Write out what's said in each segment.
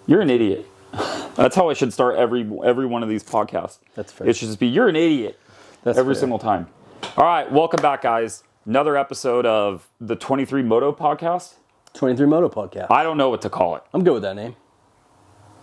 You're an idiot. That's how I should start every one of these podcasts. That's fair. It should just be, you're an idiot. That's every fair. single time. All right, welcome back, guys. Another episode of the 23 Moto podcast. 23 Moto podcast. I don't know what to call it. I'm good with that name.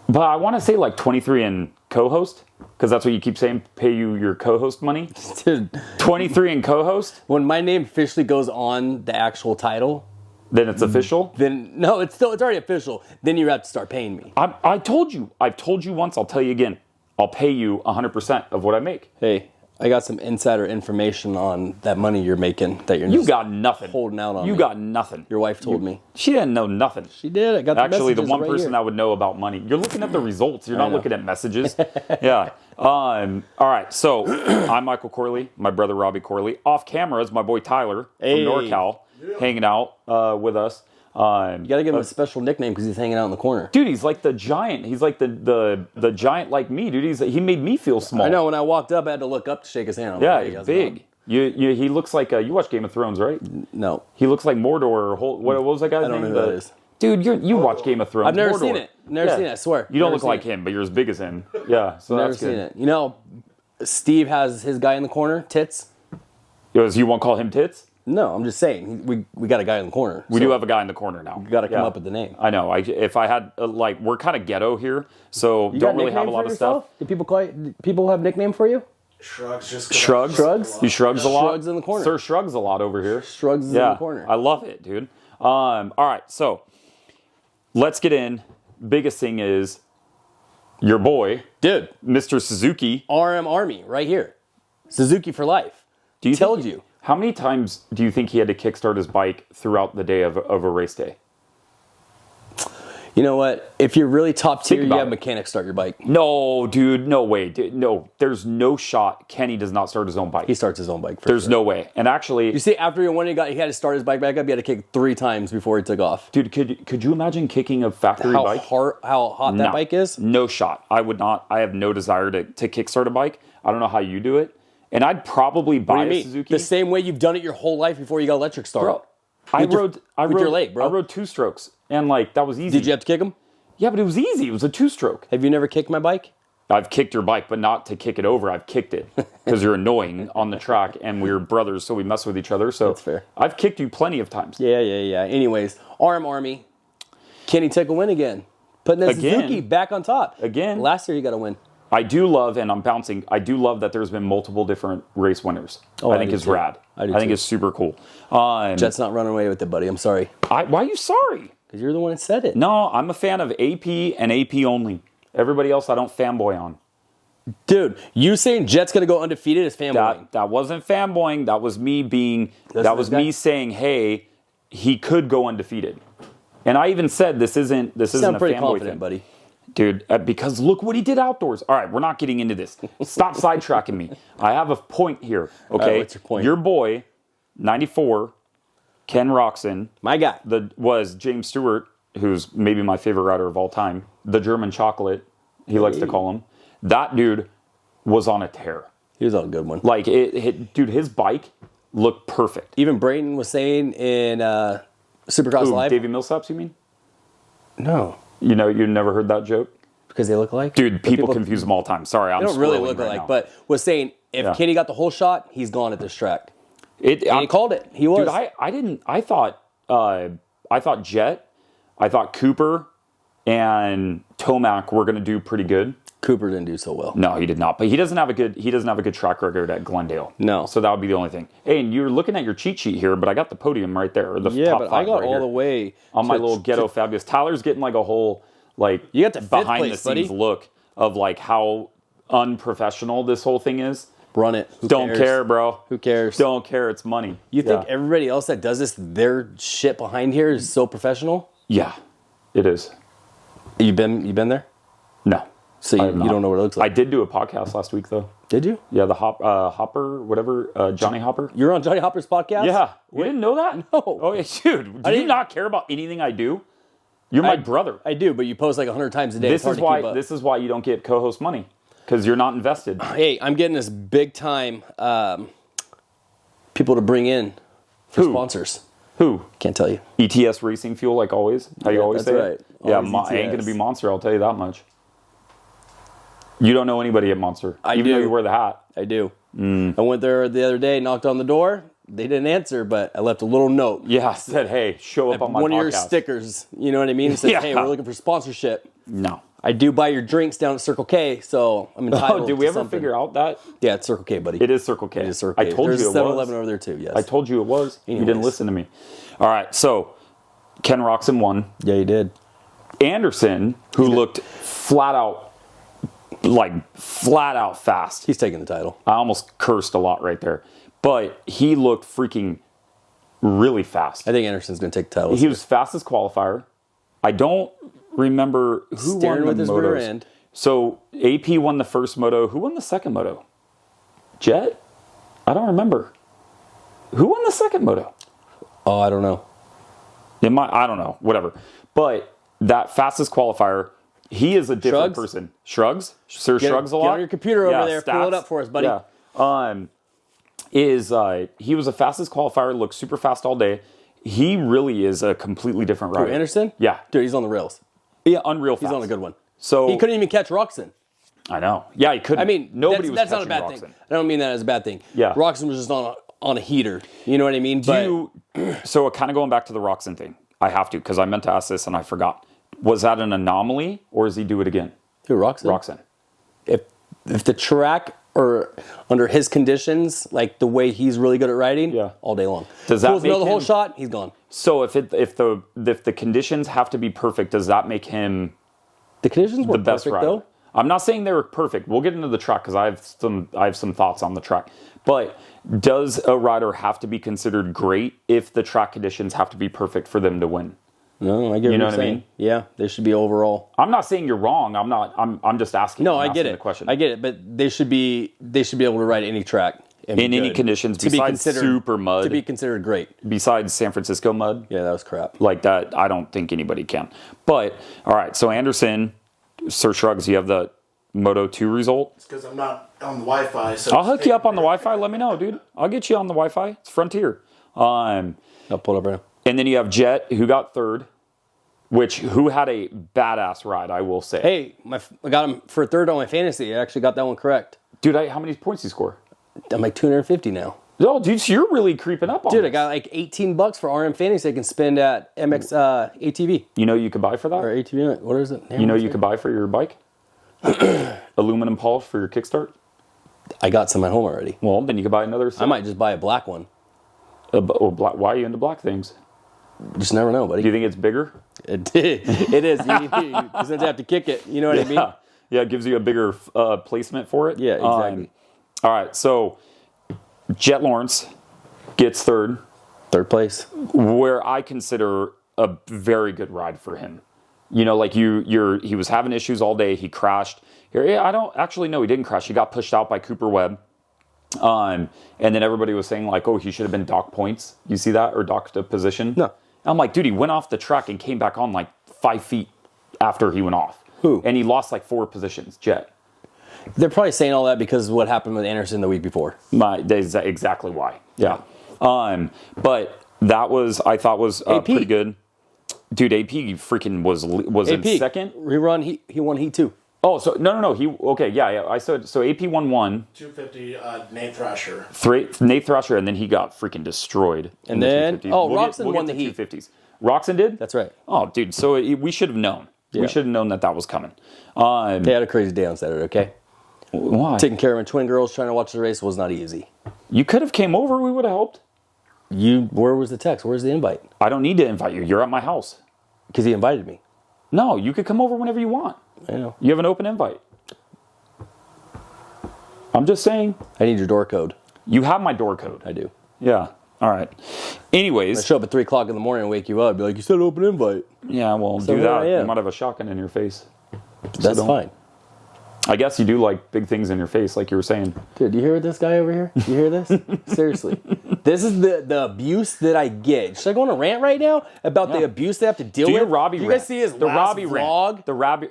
But I want to say like 23 and co-host, because that's what you keep saying, pay you your co-host money. Dude, 23 and co-host, when my name officially goes on the actual title, then it's official. then no, it's already official. Then you have to start paying me. I told you. I've told you once. I'll tell you again. I'll pay you 100% of what I make. Hey, I got some insider information on that money you're making that you're You just got nothing. holding out on. You me. got nothing. Your wife told me. She didn't know nothing. She did. I got the Actually, the messages one right person here. that would know about money. You're looking at the results. You're not know. looking at messages. Yeah. All right. So I'm Michael Corley. My brother Robbie Corley. Off camera is my boy Tyler Hey. from NorCal, hanging out with us. You gotta give him a special nickname because he's hanging out in the corner. Dude, he's like the giant. He's like the giant like me, dude. He made me feel small. I know. When I walked up, I had to look up to shake his hand. I'm Yeah, like, hey, he's how's it going? big. He looks like you watch Game of Thrones, right? No, He looks like Mordor. Or what was that guy's I don't name? know who that is. Dude, you watch Game of Thrones. I've never Mordor. seen it. Never Yeah. seen it. I swear. You don't Never look seen like it. him, but you're as big as him. Yeah, so Never that's seen good. it. You know, Steve has his guy in the corner, Tits. You won't call him Tits? No, I'm just saying we got a guy in the corner. We do have a guy in the corner now. You got to come up with the name. I know. If I had we're kind of ghetto here, so You don't got really have a nickname lot for of yourself? stuff. Do people call you, do people have nickname for you? Shrugs. Shrugs. Shrugs? He shrugs a lot. Shrugs in the corner. Sir shrugs a lot over here. Shrugs is in the corner. I love it, dude. All right, so let's get in. Biggest thing is your boy, Dude, Mr. Suzuki. RM Army right here. Suzuki for life. Do you Told think- you. How many times do you think he had to kickstart his bike throughout the day of a race day? You know what? If you're really top tier, you about have it. mechanics start your bike. No, dude. No way. Dude, no, there's no shot Kenny does not start his own bike. He starts his own bike for There's sure. no way. And actually, You see, after when he had to start his bike back up, he had to kick 3 times before he took off. dude, could you imagine kicking a factory How bike? hot that No. bike is? No shot. I would not. I have no desire to kickstart a bike. I don't know how you do it. And I'd probably buy What do you a mean? Suzuki. The same way you've done it your whole life before you got electric start. Bro, I With your- rode with your leg, bro. I rode 2 strokes, and that was easy. Did you have to kick him? Yeah, but it was easy. It was a 2-stroke. Have you never kicked my bike? I've kicked your bike, but not to kick it over. I've kicked it because you're annoying on the track, and we're brothers, so we mess with each other. So That's fair. I've kicked you plenty of times. Yeah. Anyways, RM Army. Can he take a win again? Putting the Again? Suzuki back on top. Again? Last year he got a win. I do love, and I'm bouncing. I do love that there's been multiple different race winners. Oh, I I think do it's too. rad. I do think too. it's super cool. Jet's not running away with it, buddy. I'm sorry. Why are you sorry? Because you're the one that said it. No, I'm a fan of AP and AP only. Everybody else, I don't fanboy on. Dude, you saying Jet's going to go undefeated is fanboying. That wasn't fanboying. That was me being. That was this guy? me saying, hey, he could go undefeated. And I even said this isn't You a sound pretty fanboy confident, thing. buddy. Dude, because look what he did outdoors. All right, we're not getting into this. Stop sidetracking me. I have a point here, okay? what's your point? Your boy, 94, Ken Roxon, My guy. was James Stewart, who's maybe my favorite rider of all time, the German chocolate, he likes to call him. That dude was on a tear. He was on a good one. Dude, his bike looked perfect. Even Brayton was saying in Supercross Ooh, Live. Davey Millsaps, you mean? No. You never heard that joke? Because they look alike? Dude, But people confuse them all the time. Sorry, I'm They don't really scrolling look right alike, now. but was saying if Yeah. Kenny got the whole shot, he's gone at this track. And And he called it. He was. Dude, I thought Jet, I thought Cooper and Tomac were going to do pretty good. Cooper didn't do so well. No, he did not. But he doesn't have a good track record at Glendale. No. So that would be the only thing. Hey, and you're looking at your cheat sheet here, but I got the podium right there. Or the Yeah, top but 5 I got right all here the way on my to- little ghetto fabulous. Tyler's getting like a whole You got the fifth behind place, the scenes buddy. look of how unprofessional this whole thing is. Run it. Who Don't cares? care, bro. Who cares? Don't care. It's money. You think Yeah. everybody else that does this, their shit behind here is so professional? Yeah, it is. You been there? No. So I you have not. don't know what it looks like. I did do a podcast last week, though. Did you? Yeah, the Hopper, whatever, Johnny Hopper. You're on Johnny Hopper's podcast? Yeah. You didn't know that? No. Oh, yeah, dude. Do you didn't- not care about anything I do? You're my brother. I do, but you post like 100 times a day. This It's hard is to keep why. up. This is why you don't get co-host money, because you're not invested. Hey, I'm getting this big time people to bring in for Who? sponsors. Who? Can't tell you. ETS Racing Fuel, like always. How you always say right. it? Yeah, Always ain't going to ETS. be Monster, I'll tell you that much. You don't know anybody at Monster. Even do. though you wear the hat. I do. I went there the other day, knocked on the door. They didn't answer, but I left a little note. Yeah, I said, hey, show up on my One podcast. of your stickers, you know what I mean? It says, Yeah. hey, we're looking for sponsorship. No. I do buy your drinks down at Circle K, so I'm entitled Oh, did we to ever something. figure out that? Yeah, it's Circle K, buddy. It is Circle K. It is Circle K. I told There's you a it 7-Eleven was. over there, too, yes. I told you it was. You Anyways. didn't listen to me. All right, so Ken Roxon won. Yeah, you did. Anderson, who looked flat out fast. He's taking the title. I almost cursed a lot right there. But he looked freaking really fast. I think Anderson's going to take the title. He was fastest qualifier. I don't remember who Steering won with the his rear motos. end. So AP won the first moto. Who won the second moto? Jet? I don't remember. Who won the second moto? Oh, I don't know. I don't know. Whatever. But that fastest qualifier, he is a different Shrugs? person. Shrugs? Sir Shrugs a lot? Get on your computer over there. Pull it stats. up for us, buddy. Yeah. He was the fastest qualifier, looked super fast all day. He really is a completely different rider. Anderson? Yeah. Dude, he's on the rails. Yeah, unreal fast. He's on a good one. So He couldn't even catch Roxon. I know. Yeah, he couldn't. I mean, nobody that's was not a bad catching thing. Roxon. I don't mean that as a bad thing. Yeah. Roxon was just on a heater. You know what I mean? So kind of going back to the Roxon thing, I have to because I meant to ask this and I forgot. Was that an anomaly or does he do it again? Who, Roxon? Roxon. If the track or under his conditions, like the way he's really good at riding, Yeah. all day long. Does that Pulls make the whole him- shot, he's gone. So if the conditions have to be perfect, does that make him The conditions were the best perfect rider? though. I'm not saying they were perfect. We'll get into the track because I have some thoughts on the track. But does a rider have to be considered great if the track conditions have to be perfect for them to win? No, I get You know what what I you're saying. mean? Yeah, they should be overall. I'm not saying you're wrong. I'm just asking. No, I'm I get asking it. The question. I get it, but they should be able to ride any track and be In any good. conditions to be besides considered super mud. to be considered great. Besides San Francisco mud, Yeah, that was crap. like that, I don't think anybody can. But all right, so Anderson, Sir Shrugs, you have the Moto 2 result. It's because I'm not on the Wi-Fi. So I'll hook you up on the Wi-Fi. Let me know, dude. I'll get you on the Wi-Fi. It's Frontier. I'll pull it up right now. And then you have Jet, who got third, who had a badass ride, I will say. Hey, I got him for third on my fantasy. I actually got that one correct. Dude, how many points did you score? I'm like 250 now. Oh, dude, so you're really creeping up on Dude, this. I got like $18 for RM Fantasy I can spend at MX ATV. You know you could buy for that? Or ATV, what is it? You know you could buy for your bike? Aluminum polish for your kickstart? I got some at home already. Well, then you could buy another set. I might just buy a black one. Black. Why are you into black things? Just never know, buddy. Do you think it's bigger? It is. You sometimes have to kick it. You know what I mean? Yeah, it gives you a bigger placement for it. Yeah, exactly. All right, so Jet Lawrence gets third, Third place. where I consider a very good ride for him. You know, like he was having issues all day. He crashed. I don't actually know. He didn't crash. He got pushed out by Cooper Webb. And then everybody was saying like, oh, he should have been docked points. You see that? Or docked a position? No. I'm like, dude, he went off the track and came back on like 5 feet after he went off. Who? And he lost like 4 positions, Jet. They're probably saying all that because of what happened with Anderson the week before. That's exactly why. Yeah. But that I thought was AP. pretty good. Dude, AP freaking was AP, in second. Rerun, he won Heat 2. Oh, so no. I said so. AP won 250 Nate Thrasher. Nate Thrasher, and then he got freaking destroyed. in And the then 250s. Roxon won to the Heat. 250s. Roxon did. That's right. Oh, dude. So we should have known. Yeah. We should have known that was coming. They had a crazy day on Saturday, okay? Why? Taking care of my twin girls, trying to watch the race was not easy. You could have came over. We would have helped. Where was the text? Where's the invite? I don't need to invite you. You're at my house. Because he invited me. No, you could come over whenever you want. I know. You have an open invite. I'm just saying. I need your door code. You have my door code. I do. Yeah. All right. I Anyways. show up at 3 o'clock in the morning and wake you up. Be like, you said open invite. Yeah, well, So do here that. I am. You might have a shotgun in your face. That's don't. fine. I guess you do like big things in your face, like you were saying. Dude, do you hear this guy over here? You hear this? Seriously. This is the abuse that I get. Should I go on a rant right now about the abuse they have to deal Do with? your Robbie Do you rant. guys see his the last Robbie vlog? rant.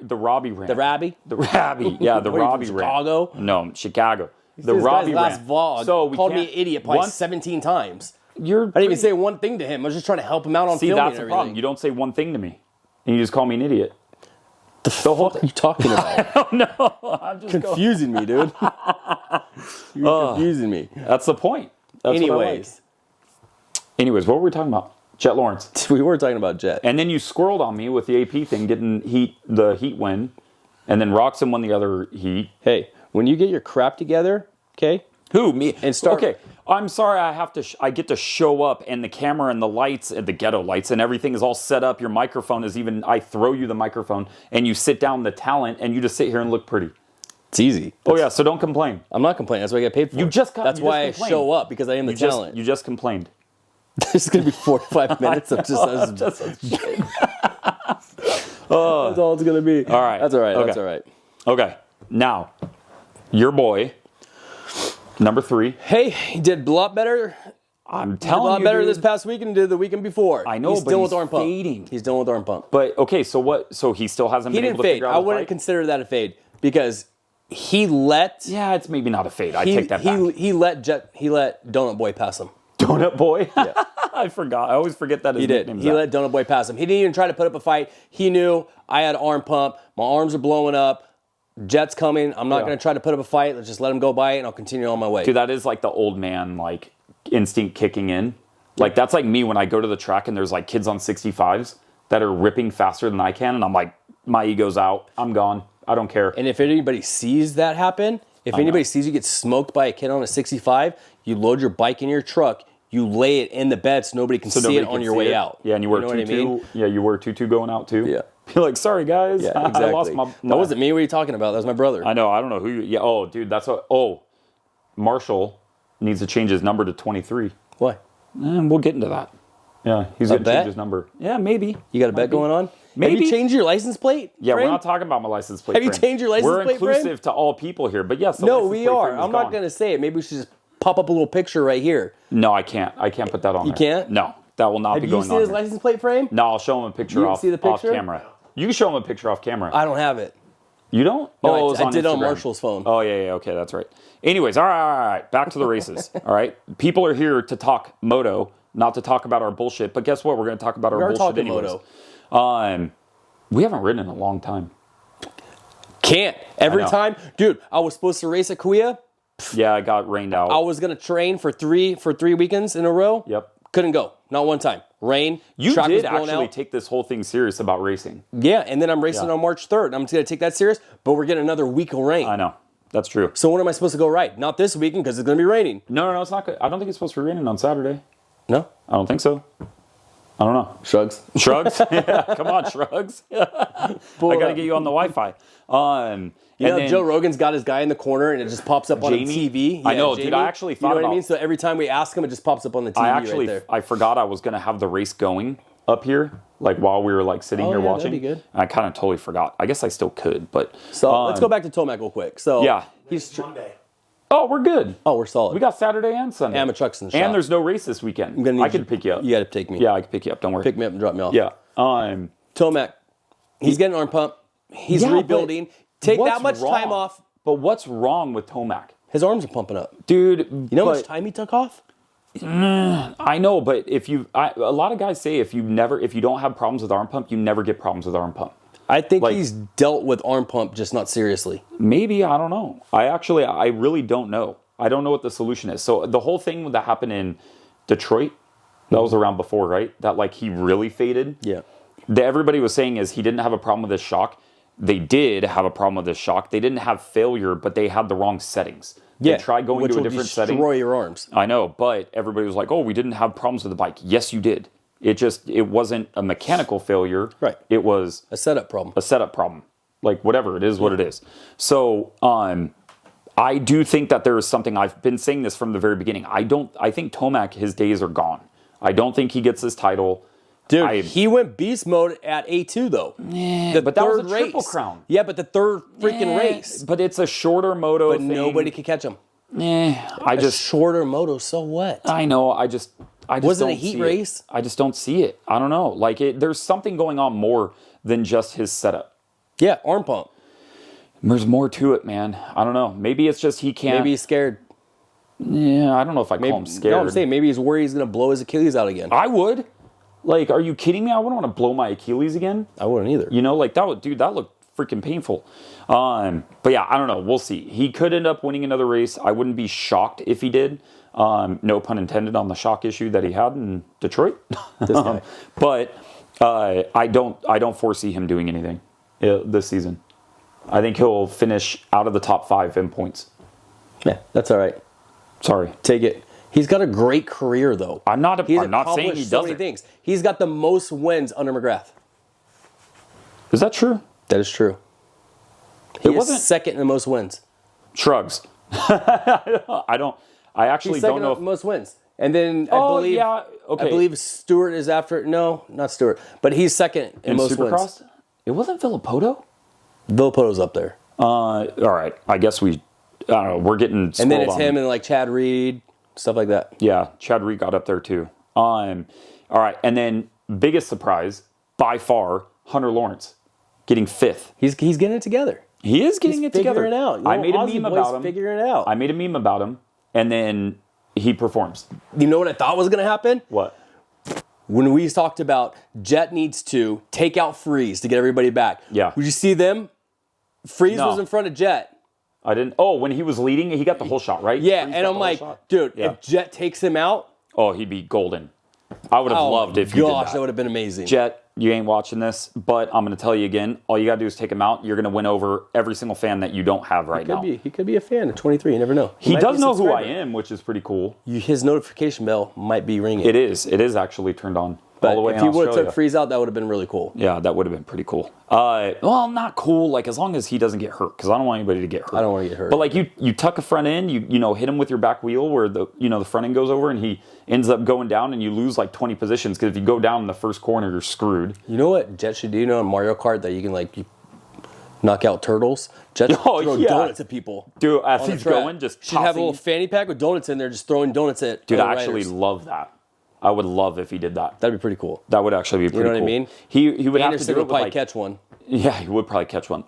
The Robbie rant. The Rabby? The Robbie. Yeah, the What are you, Robbie from rant. Chicago? No, Chicago. The This Robbie guy's last rant. vlog So we called me can't- an idiot probably once- 17 times. You're. I didn't even say one thing to him. I was just trying to help him out on See, filming that's and the everything. problem. You don't say one thing to me, and you just call me an idiot. The fuck are you talking about? No, I'm just Confusing me, dude. You're confusing me. That's the point. That's Anyways, what were we talking about? Jet Lawrence. We were talking about Jet. And then you squirreled on me with the AP thing, getting the heat win, and then Roxon won the other heat. Hey, when you get your crap together, okay? Who, me? And start. Okay, I'm sorry. I get to show up, and the camera and the lights, and the ghetto lights, and everything is all set up. Your microphone is even. I throw you the microphone, and you sit down the talent, and you just sit here and look pretty. It's easy. So don't complain. I'm not complaining. That's what I get paid for. That's why I show up, because I am the talent. You just complained. This is going to be 45 minutes of just us. That's all it's going to be. All right. That's all right. Okay. That's all right. Okay. Now, your boy, number 3. Hey, he did a lot better. I'm He did a telling lot you, better dude. this past weekend than did the weekend before. I know, he's but done he's with arm pump. fading. He's done with arm pump. But, okay, so what? So he still hasn't He been didn't able to fade. figure out I the wouldn't fight? consider that a fade because he let. Yeah, it's maybe not a fade. I take that back. He let Donut Boy pass him. Donut Boy? Yeah. I forgot. I always forget that his He did. nickname's He that. let Donut Boy pass him. He didn't even try to put up a fight. He knew I had arm pump. My arms are blowing up. Jet's coming. I'm not going to try to put up a fight. Let's just let him go by it, and I'll continue on my way. Dude, that is like the old man, like, instinct kicking in. Like, that's like me when I go to the track and there's, like, kids on 65s that are ripping faster than I can, and I'm like, my ego's out. I'm gone. I don't care. And if anybody sees that happen, if anybody sees you get smoked by a kid on a 65, you load your bike in your truck, you lay it in the bed so nobody can see nobody it can on your see way it. out. Yeah, and you wear know tutu. what I mean? Yeah, you wear tutu going out too. Yeah. You're like, sorry guys, Yeah, exactly. I lost my. That wasn't me. What are you talking about? That was my brother. I know. I don't know who. Yeah. Oh, dude, that's what. Oh, Marshall needs to change his number to 23. Why? And we'll get into that. Yeah, he's A gonna bet? change his number. Yeah, maybe. You got a bet going on? Maybe. Have you changed your license plate? Yeah, frame? we're not talking about my license plate. Have you frame. changed your license we're plate frame? We're inclusive to all people here, but yes. The No, license we plate are. frame is I'm not gone. going to say it. Maybe we should just pop up a little picture right here. No, I can't. I can't put that on. You can't? No, that will not Have be you going seen on. his here. license plate frame? No, I'll show him a picture You didn't off, see the off picture? camera. You can show him a picture off camera. I don't have it. You don't? No, it was I did on Instagram. Marshall's phone. Oh, yeah, okay, that's right. Anyways, all right. Back to the races, all right? People are here to talk moto, not to talk about our bullshit, but guess what? We're going to talk about our We are bullshit talking anyways. moto. We haven't ridden in a long time. Can't. Every I know. time. Dude, I was supposed to race at Kuya. Yeah, I got rained out. I was going to train for three weekends in a row. Yep. Couldn't go. Not one time. Rain. You track was did blown actually out. take this whole thing serious about racing. Yeah, and then I'm racing Yeah. on March 3rd. I'm just going to take that serious, but we're getting another week of rain. I know. That's true. So when am I supposed to go ride? Not this weekend because it's going to be raining. No, it's not good. I don't think it's supposed to be raining on Saturday. No? I don't think so. I don't know. Shrugs. Shrugs? Yeah, come on, Shrugs. I got to get you on the Wi-Fi. You know, Joe Rogan's got his guy in the corner and it just pops up on Jamie? the TV. I know, Jamie. dude, I actually thought You know what about- I mean? So every time we ask him, it just pops up on the TV right there. I forgot I was going to have the race going up here, like while we were like sitting here yeah, that'd watching. be good. I kind of totally forgot. I guess I still could, but. So let's go back to Tomac real quick. So Yeah. he's Monday. Oh, we're good. Oh, we're solid. We got Saturday and Sunday. And my truck's in the shop. And there's no race this weekend. I'm gonna need I can pick you up. You got to take me. Yeah, I can pick you up. Don't worry. Pick me up and drop me off. Yeah. Tomac, he's getting arm pump. He's Yeah, rebuilding. but Take what's that much time wrong? off. But what's wrong with Tomac? His arms are pumping up. Dude, You know how much time he took off? I know, but a lot of guys say if you don't have problems with arm pump, you never get problems with arm pump. I think Like- he's dealt with arm pump, just not seriously. Maybe, I don't know. I really don't know. I don't know what the solution is. So the whole thing that happened in Detroit, that was around before, right? That like he really faded. Yeah. That everybody was saying is he didn't have a problem with his shock. They did have a problem with his shock. They didn't have failure, but they had the wrong settings. They tried going which to a will different setting. destroy your arms. I know, but everybody was like, "Oh, we didn't have problems with the bike." Yes, you did. It wasn't a mechanical failure. Right. It was A setup problem. a setup problem. Like whatever, it is what it is. So, I do think that there is something. I've been saying this from the very beginning. I think Tomac, his days are gone. I don't think he gets his title. Dude, he went beast mode at A2 though. But that was a triple crown. Yeah, but the third freaking race. But it's a shorter moto But thing. nobody could catch him. I just Shorter moto, so what? I know. I just Was it a don't heat see race? I just don't see it. I don't know. Like there's something going on more than just his setup. Yeah, arm pump. There's more to it, man. I don't know. Maybe it's just he can't. Maybe he's scared. Yeah, I don't know if I call him scared. No, I'm saying maybe he's worried he's going to blow his Achilles out again. I would. Like, are you kidding me? I wouldn't want to blow my Achilles again. I wouldn't either. You know, like that looked freaking painful. But yeah, I don't know. We'll see. He could end up winning another race. I wouldn't be shocked if he did. No pun intended on the shock issue that he had in Detroit. This guy. But I don't foresee him doing anything this season. I think he'll finish out of the top 5 in points. Yeah, that's all right. Sorry. Take it. He's got a great career, though. I'm not saying he accomplished so many doesn't. things. He's got the most wins under McGrath. Is that true? That is true. He is second in the most wins. Shrugs. I actually He's second don't know. in most wins. And then I believe Stewart is after. No, not Stewart. But he's second in most Supercross? wins. It wasn't Villapoto? Villapoto's up there. All right. I guess I don't know. We're getting And then scrolled it's on. him and like Chad Reed, stuff like that. Yeah, Chad Reed got up there too. All right. And then biggest surprise, by far, Hunter Lawrence getting 5th. He's getting it together. He is getting it together. Figuring it out. I made a meme about him. Figuring it out. I made a meme about him, and then he performs. You know what I thought was going to happen? What? When we talked about Jet needs to take out Freeze to get everybody back. Yeah. Would you see them? Freeze No. was in front of Jet. I didn't. Oh, when he was leading, he got the whole shot, right? Yeah, Freeze and got I'm the like, whole shot. dude, Yeah. if Jet takes him out, Oh, he'd be golden. I would have loved if you did gosh, that would have been amazing. Jet, you ain't watching this, but I'm going to tell you again. All you got to do is take him out. You're going to win over every single fan that you don't have right now. He could be a fan of 23. You never know. He might does be a know who I subscriber. am, which is pretty cool. His notification bell might be ringing. It is. It is actually turned on. But all the way if in he would have Australia. took Freeze out, that would have been really cool. Yeah, that would have been pretty cool. Well, not cool, like as long as he doesn't get hurt, because I don't want anybody to get hurt. I don't want to get hurt. But like you tuck a front end, you hit him with your back wheel where the front end goes over, and he ends up going down, and you lose like 20 positions because if you go down in the first corner, you're screwed. You know what Jet should do? You know in Mario Kart that you can you knock out turtles. Jet should throw donuts at people. Dude, as on the he's track. going, just should have a tossing. little fanny pack with donuts in there, just throwing donuts at. Dude, other I actually riders. love that. I would love if he did that. That'd be pretty cool. That would actually be pretty cool. You know what I mean? He would have to Anderson do it would with probably catch one. Yeah, he would probably catch one.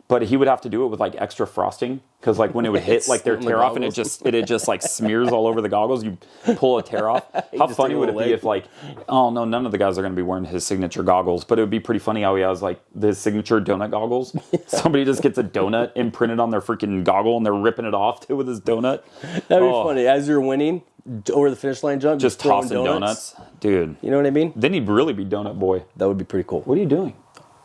But he would have to do it with like extra frosting because like when it would hit like their On the tear off and it goggles. just like smears all over the goggles. You pull a tear off. How just funny take a would it little be leg. if like, oh no, none of the guys are going to be wearing his signature goggles, but it would be pretty funny how he has like his signature donut goggles. Somebody just gets a donut imprinted on their freaking goggle and they're ripping it off too with his donut. That'd be funny. As you're winning over the finish line jump, Just throwing tossing donuts, dude. You know what I mean? Then he'd really be donut boy. That would be pretty cool. What are you doing?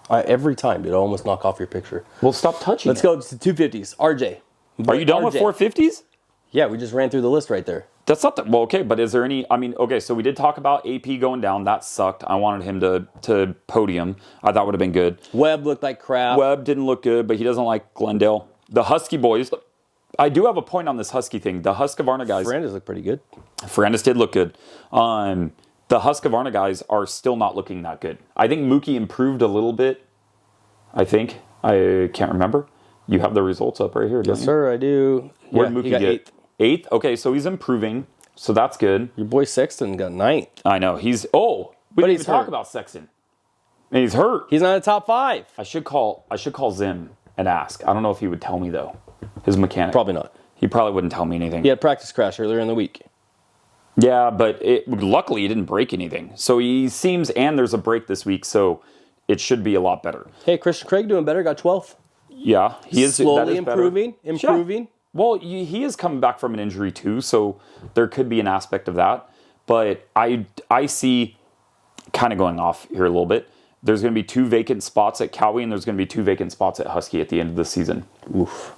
Every time, dude, I almost knock off your picture. Well, stop touching. Let's go to 250s. RJ. Are you done with RJ. 450s? Yeah, we just ran through the list right there. That's not well, okay, but is there any? I mean, okay, so we did talk about AP going down. That sucked. I wanted him to podium. I thought would have been good. Webb looked like crap. Webb didn't look good, but he doesn't like Glendale. The Husky boys. I do have a point on this Husky thing. The Husqvarna guys. Ferrandis looked pretty good. Ferrandis did look good. The Husqvarna guys are still not looking that good. I think Mookie improved a little bit. I think. I can't remember. You have the results up right here, don't Yes, you? sir, I do. Where'd Yeah, Mookie he got get? eighth. Eighth? Okay, so he's improving. So that's good. Your boy Sexton got ninth. I know. We didn't he's even talk hurt. about Sexton. And he's hurt. He's not in the top 5. I should call Zim and ask. I don't know if he would tell me though. His mechanic. Probably not. He probably wouldn't tell me anything. He had a practice crash earlier in the week. Yeah, but luckily he didn't break anything. So he seems, and there's a break this week, so it should be a lot better. Hey, Christian Craig doing better. Got 12th. Yeah, he is Slowly that is better. improving. Yeah. Well, he is coming back from an injury too, so there could be an aspect of that. But I see, kind of going off here a little bit, there's going to be 2 vacant spots at Cowie, and there's going to be 2 vacant spots at Husky at the end of the season. Oof.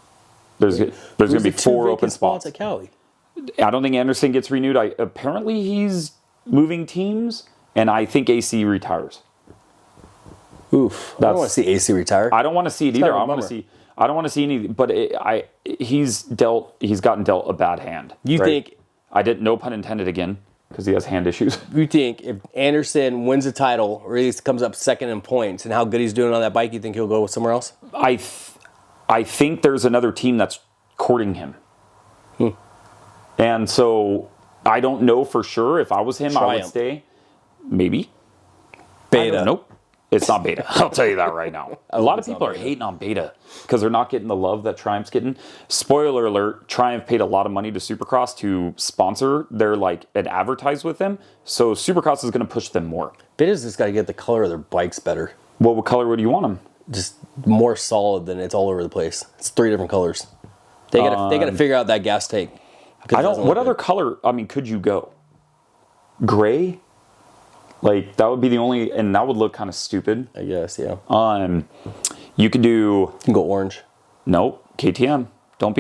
There's going to be 4 open spots. at Cali. I don't think Anderson gets renewed. Apparently he's moving teams, and I think AC retires. Oof. I don't want to see AC retire. I don't want to see it either. kind of a I want to bummer. see. I don't want to see any. But he's gotten dealt a bad hand. You right? think? I didn't. No pun intended again, because he has hand issues. You think if Anderson wins a title, or at least comes up second in points, and how good he's doing on that bike, you think he'll go somewhere else? I think there's another team that's courting him. And so I don't know for sure. If I was him, I would Triumph. stay. Maybe. Beta. Nope. It's not Beta. I'll tell you that right now. A lot of it's not people are Beta. hating on Beta because they're not getting the love that Triumph's getting. Spoiler alert, Triumph paid a lot of money to Supercross to sponsor their, and advertise with them. So Supercross is going to push them more. Beta's just got to get the color of their bikes better. What color would you want them? Just more solid than it's all over the place. It's 3 different colors. They gotta figure out that gas tank. What other color, could you go? Gray? That would be the only, and that would look kind of stupid. I guess, yeah. You could do, You can go orange. nope, KTM. Don't.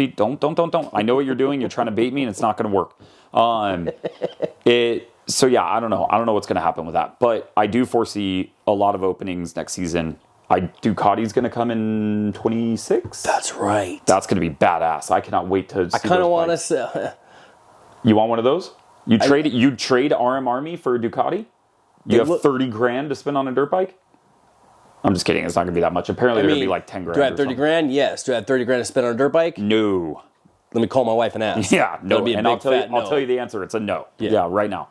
I know what you're doing. You're trying to bait me and it's not going to work. So yeah, I don't know. I don't know what's going to happen with that, but I do foresee a lot of openings next season. Ducati's going to come in 26. That's right. That's going to be badass. I cannot wait to see I kind of those want to bikes. sell. You want one of those? You'd trade RM Army for a Ducati? You have 30 grand to spend on a dirt bike? I'm just kidding. It's not going to be that much. Apparently, they're going to be like 10 grand. Do I have 30 grand? Yes. Do I have 30 grand to spend on a dirt bike? No. Let me call my wife and ask. Yeah, no. That'll be a And big fat no. I'll tell you the answer. It's a no. Yeah. Right now.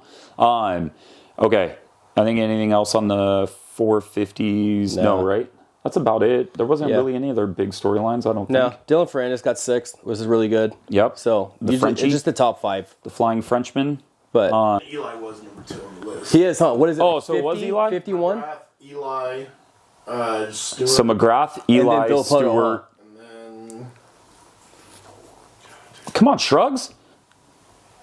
Okay. I think anything else on the 450s? No, right? That's about it. There wasn't really any other big storylines, I don't think. No. Dylan Ferrandis got 6th, which is really good. Yep. So, The Frenchie? it's just the top 5. The Flying Frenchman. But Eli was number 2 on the list. he is, huh? What is it? Oh, so it was Eli? 51? McGrath, Eli, Stewart, So McGrath, then Eli, Phil Poto, Stewart. and then Come on, Shrugs.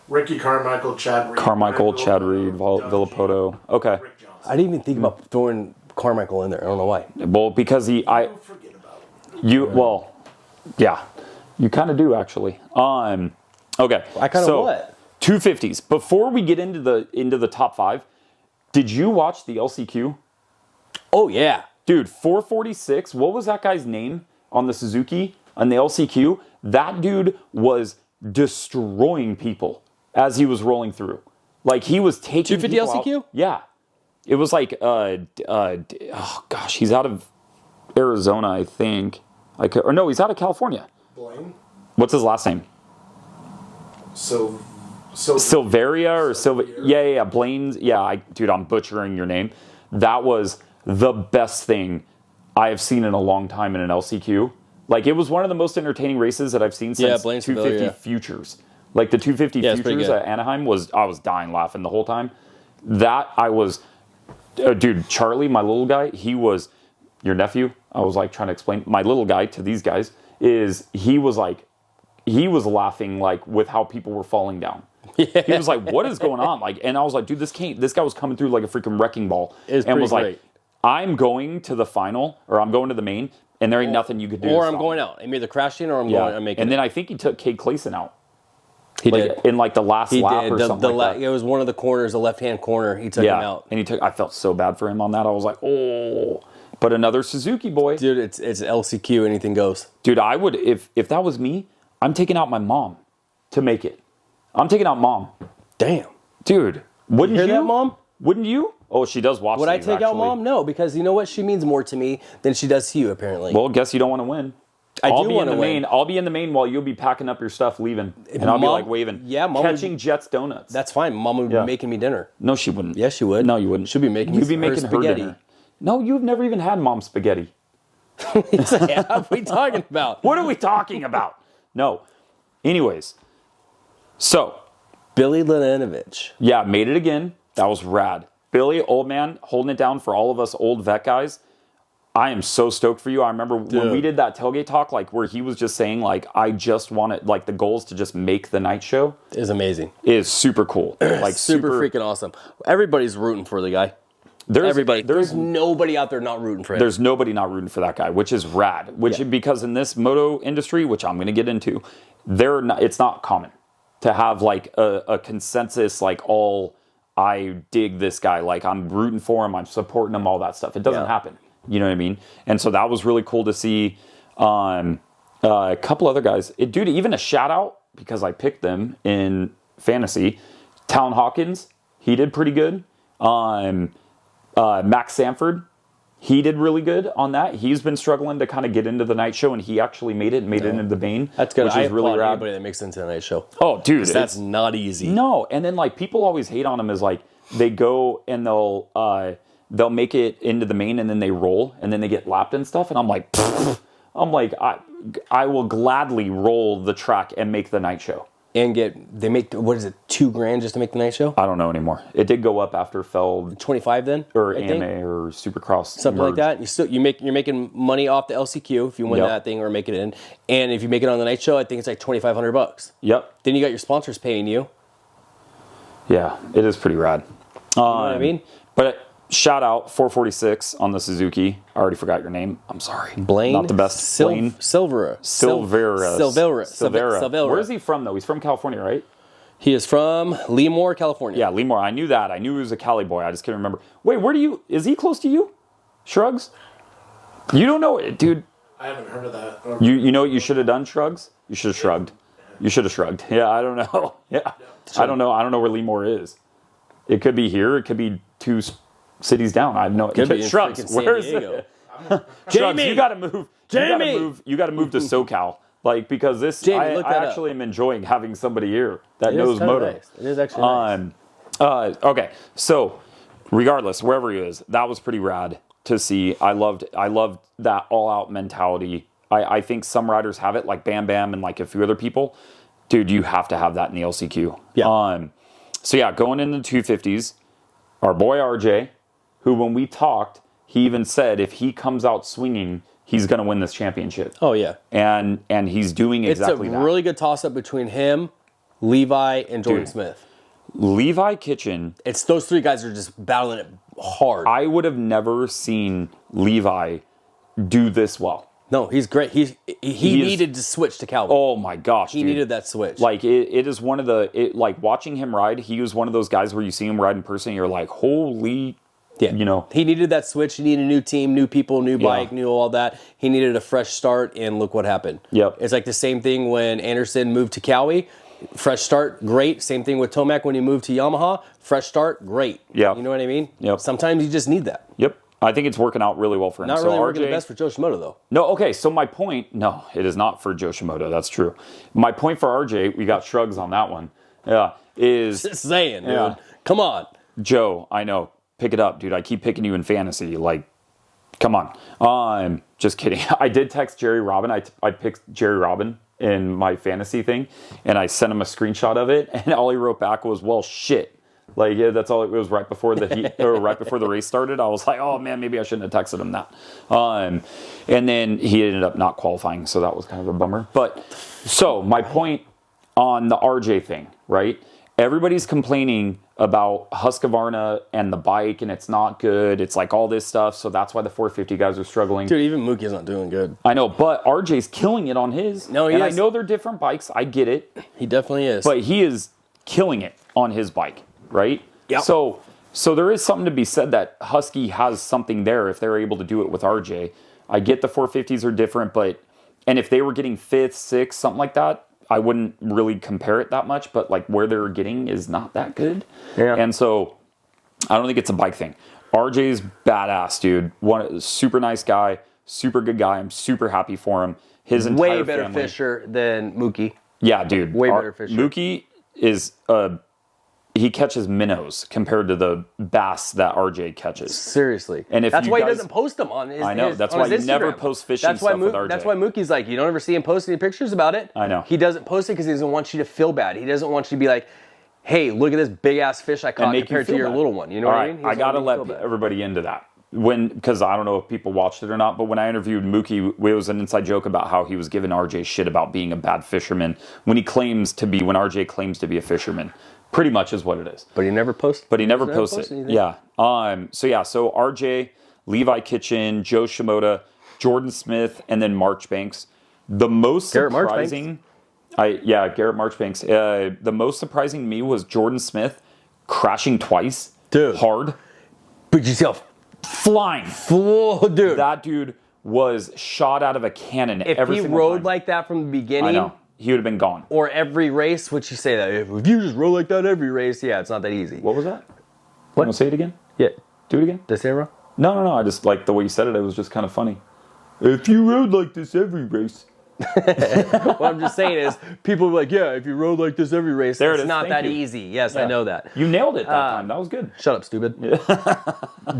Ricky Carmichael, Chad Reed. Carmichael, Red Chad Bull, Reed, Doug Villapoto. Okay. Rick Johnson. I didn't even think about throwing Carmichael in there. I don't know why. Well, because Don't forget about him. yeah, you kind of do actually. Okay. I kind of what? 250s. Before we get into the top 5, did you watch the LCQ? Oh, yeah. Dude, 446. What was that guy's name on the Suzuki on the LCQ? That dude was destroying people as he was rolling through. He was taking 250 people LCQ? out. Yeah. It was he's out of Arizona, I think. He's out of California. Blaine. What's his last name? Silveria or Silva? Yeah. Blaine's. Yeah, dude, I'm butchering your name. That was the best thing I have seen in a long time in an LCQ. It was one of the most entertaining races that I've seen since Blaine 250 Sevilla, yeah. Futures. The 250 Yeah, it's pretty Futures good. at Anaheim I was dying laughing the whole time. Dude, Charlie, my little guy, he was your nephew. I was trying to explain my little guy to these guys he was laughing with how people were falling down. Yeah. He was like, what is going on? And I was like, dude, this guy was coming through like a freaking wrecking ball. And was great. I'm going to the final, or I'm going to the main, and there ain't nothing you could do. Or I'm going out. I'm either crashing or I'm making and then I think he took Cade Clayson out. He did. In the last lap or something like that. It was one of the corners, the left-hand corner. He took him out. And I felt so bad for him on that. I was like, oh. But another Suzuki boy. Dude, it's LCQ, anything goes. Dude, I would, if that was me, I'm taking out my mom to make it. I'm taking out mom. Damn. Dude, wouldn't you? Hear that, Mom? Wouldn't you? Oh, she does watch Would I these, take out actually. Mom? No, because you know what? She means more to me than she does to you, apparently. Well, guess you don't want to win. I do want to win. I'll be in the main while you'll be packing up your stuff, leaving. And I'll Mom- be waving. Yeah, Mom Catching would- Jets donuts. That's fine. Mom would be making me dinner. No, she wouldn't. Yes, she would. No, you wouldn't. She'd be making me You'd be her making her spaghetti. dinner. No, you've never even had mom's spaghetti. What are we talking about? What are we talking about? No. Anyways. So, Billy Laninovich. yeah, made it again. That was rad. Billy, old man, holding it down for all of us old vet guys. I am so stoked for you. I remember when we did that tailgate talk, where he was just saying, I just wanted, the goal is to just make the night show. Is amazing. Is super cool. Super freaking awesome. Everybody's rooting for the guy. There's nobody out there not rooting for him. There's nobody not rooting for that guy, which is rad. Because in this moto industry, which I'm going to get into, it's not common to have a consensus I dig this guy, I'm rooting for him, I'm supporting him, all that stuff. It doesn't happen. You know what I mean? And so that was really cool to see. A couple other guys. Dude, even a shout out, because I picked them in fantasy. Talon Hawkins, he did pretty good. Max Sanford, he did really good on that. He's been struggling to kind of get into the night show, and he actually made it into the main. That's good. Which I is really applaud rad. anybody that makes it into the night show. Oh, dude. That's not easy. No, and then people always hate on him as they go and they'll make it into the main and then they roll and then they get lapped and stuff. And I'm like, I will gladly roll the track and make the night show. And they make, what is it, $2,000 just to make the night show? I don't know anymore. It did go up after Feld 25 then? or I AMA think? or Supercross. Something merged. like that. You're making money off the LCQ if you win Yep. that thing or make it in. And if you make it on the night show, I think it's like $2,500. Yep. Then you got your sponsors paying you. Yeah, it is pretty rad. You know what I mean? But shout out 446 on the Suzuki. I already forgot your name. I'm sorry. Blaine? Not the best. Blaine. Silvera. Silvera. Where is he from, though? He's from California, right? He is from Lemoore, California. Yeah, Lemoore. I knew that. I knew he was a Cali boy. I just couldn't remember. Wait, is he close to you? Shrugs? You don't know it, dude. I haven't heard of that. You know what you should have done, Shrugs? You should have shrugged. You should have shrugged. Yeah, I don't know. Yeah. I don't know. I don't know where Lemoore is. It could be here. It could be 2 cities down. I know. Could be in Shrugs. freaking San Where's Diego. it? Shrugs, Jamie! you got to move. Jamie! You got to move to SoCal. Like, because this, Jamie, look I that actually am enjoying having somebody here that It is knows kinda moto. nice. It is actually nice. Okay, so regardless, wherever he is, that was pretty rad to see. I loved that all-out mentality. I think some riders have it, like Bam Bam and like a few other people. Dude, you have to have that in the LCQ. Yeah. So yeah, going into the 250s, our boy RJ, who when we talked, he even said if he comes out swinging, he's going to win this championship. Oh, yeah. And he's doing exactly it's a that. really good toss-up between him, Levi, and Jordan Dude. Smith. Levi Kitchen, It's those 3 guys are just battling it hard. I would have never seen Levi do this well. No, he's great. He needed to switch to Cowboy. Oh my gosh, he dude. needed that switch. Like it is one of the like watching him ride. He was one of those guys where you see him ride in person, and you're like, holy, you know. He needed that switch. He needed a new team, new people, new bike, Yeah. new all that. He needed a fresh start, and look what happened. Yep. It's like the same thing when Anderson moved to Cowie. Fresh start, great. Same thing with Tomac when he moved to Yamaha. Fresh start, great. Yeah. You know what I mean? Yep. Sometimes you just need that. Yep, I think it's working out really well for him. Not so really RJ, working the best for Joe Shimoda, though. No, okay. So my point, no, it is not for Joe Shimoda. That's true. My point for RJ, we got shrugs on that one. Yeah, is Just saying, dude. Yeah. Come on. Joe, I know. Pick it up, dude. I keep picking you in fantasy. Like, come on. Just kidding. I did text Jerry Robin. I picked Jerry Robin in my fantasy thing, and I sent him a screenshot of it, and all he wrote back was, well, shit. Like, yeah, that's all it was right before the heat, or right before the race started. I was like, oh man, maybe I shouldn't have texted him that. And then he ended up not qualifying, so that was kind of a bummer. But so my point on the RJ thing, right? Everybody's complaining about Husqvarna and the bike, and it's not good. It's like all this stuff, so that's why the 450 guys are struggling. Dude, even Mookie's not doing good. I know, but RJ's killing it on his. No, he and is. I know they're different bikes. I get it. He definitely is. But he is killing it on his bike, right? Yep. So there is something to be said that Husky has something there if they're able to do it with RJ. I get the 450s are different, and if they were getting 5th, 6th, something like that, I wouldn't really compare it that much, but like where they're getting is not that good. Yeah. And so I don't think it's a bike thing. RJ's badass, dude. Super nice guy, super good guy. I'm super happy for him. His entire way better family. fisher than Mookie. Yeah, dude. Way better fisher. Mookie is he catches minnows compared to the bass that RJ catches. Seriously. And if that's you why guys- he doesn't post them on his I know, his- that's on why his he never Instagram. posts fishing That's why stuff with RJ. That's why Mookie's like, you don't ever see him post any pictures about it. I know. He doesn't post it because he doesn't want you to feel bad. He doesn't want you to be like, hey, look at this big ass fish I caught make you compared to feel your bad. little one. You know All what right, I mean? I gotta let everybody into that. Because I don't know if people watched it or not, but when I interviewed Mookie, it was an inside joke about how he was giving RJ shit about being a bad fisherman when RJ claims to be a fisherman. Pretty much is what it is. But he never posts. But he never posts it. anything. Yeah. So RJ, Levi Kitchen, Joe Shimoda, Jordan Smith, and then Marchbanks. The most Garrett surprising, Garrett Marchbanks. The most surprising to me was Jordan Smith crashing twice, Dude. hard, But you see how flying. Whoa, dude. That dude was shot out of a cannon. If every he single rode time. like that from the I beginning, know, he would have been gone. or every race, would you say that? If you just rode like that every race, yeah, it's not that easy. What was that? What? Want to say it again? Yeah. Do it again. Did I say it wrong? No. I just like the way you said it. It was just kind of funny. If you rode like this every race. What I'm just saying is, people are like, yeah, if you rode like this every race, There it it's is. not Thank that you. easy. Yes, I know that. You nailed it that time. That was good. Shut up, stupid.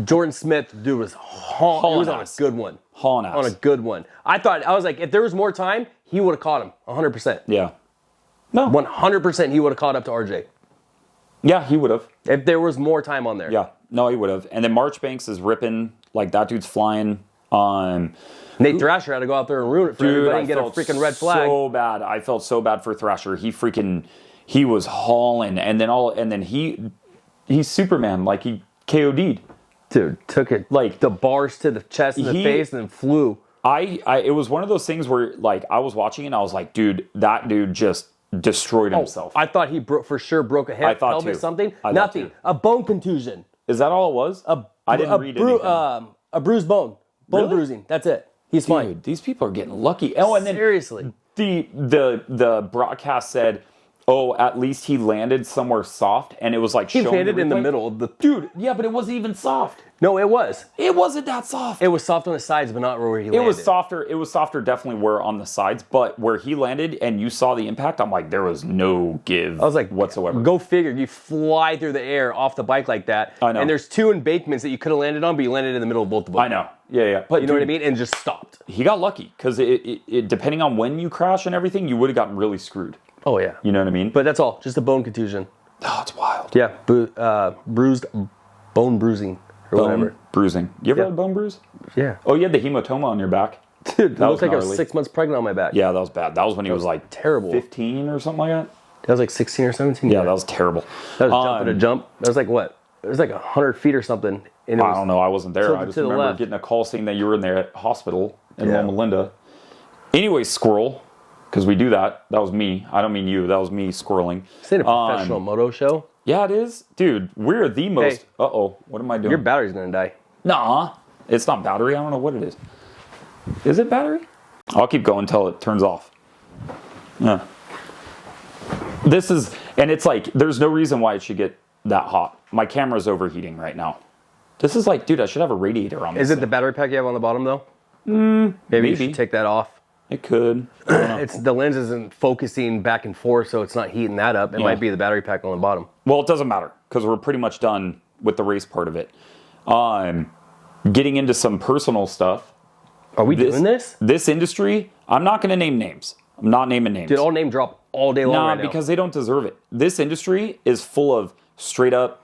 Jordan Smith, dude, was he was on a good one. Hauling ass. On a good one. I was like, if there was more time, he would have caught him 100%. Yeah. No. 100% he would have caught up to RJ. Yeah, he would have. If there was more time on there. Yeah. No, he would have. And then Marchbanks is ripping. Like, that dude's flying. Nate Thrasher had to go out there and ruin it for everybody and get a freaking red flag. So bad. I felt so bad for Thrasher. He was hauling, and then he's Superman. Like, he KOD'd. Dude, took it like the bars to the chest and the face and then flew. It was one of those things where, like, I was watching and I was like, dude, that dude just destroyed himself. I thought he for sure broke a hip, I thought pelvis, too. something. I thought Nothing. too. A bone contusion. Is that all it was? I didn't read anything. A bruised bone. Bone Really? bruising. That's it. He's fine. Dude, these people are getting lucky. Oh, and then Seriously. the broadcast said, oh, at least he landed somewhere soft, and it was like He showing landed in the replay. middle of the... Dude, yeah, but it wasn't even soft. No, it was. It wasn't that soft. It was soft on the sides, but not where he landed. It was softer. It was softer, definitely, where on the sides, but where he landed and you saw the impact, I'm like, there was no give. I was like, whatsoever. Go figure. You fly through the air off the bike like that. I know. And there's two embankments that you could have landed on, but you landed in the middle of both of them. I know. Yeah. But You know what I mean? And just stopped. He got lucky because it depending on when you crash and everything, you would have gotten really screwed. Oh, yeah. You know what I mean? But that's all. Just a bone contusion. Oh, it's wild. Yeah. Bruised bone bruising or whatever. Bruising. You ever Yeah. had a bone bruise? Yeah. Oh, you had the hematoma on your back. Dude, it That looked was like I was gnarly. 6 months pregnant on my back. Yeah, that was bad. That was when he was like terrible. 15 or something like that. That was like 16 or 17. Yeah, that was terrible. That was jumping a jump. That was like what? It was like 100 feet or something. And it I was, don't know. I wasn't there. tilted I just to the remember left. getting a call saying that you were in there at hospital in Yeah. Loma Linda. Anyway, squirrel, because we do that. That was me. I don't mean you. That was me squirreling. This ain't a professional moto show. Yeah, it is. Dude, we're the most... Hey. Uh-oh. What am I doing? Your battery's going to die. Nah. It's not battery. I don't know what it is. Is it battery? I'll keep going until it turns off. Yeah. This is... And it's like, there's no reason why it should get that hot. My camera's overheating right now. This is like, dude, I should have a radiator on this Is it thing. the battery pack you have on the bottom, though? Maybe you maybe. should take that off. It could. It's the lens isn't focusing back and forth, so it's not heating that up. It might be the battery pack on the bottom. Well, it doesn't matter because we're pretty much done with the race part of it. Getting into some personal stuff. Are we doing this? This industry, I'm not going to name names. I'm not naming names. Dude, I'll name drop all day long Nah, right now. because they don't deserve it. This industry is full of straight up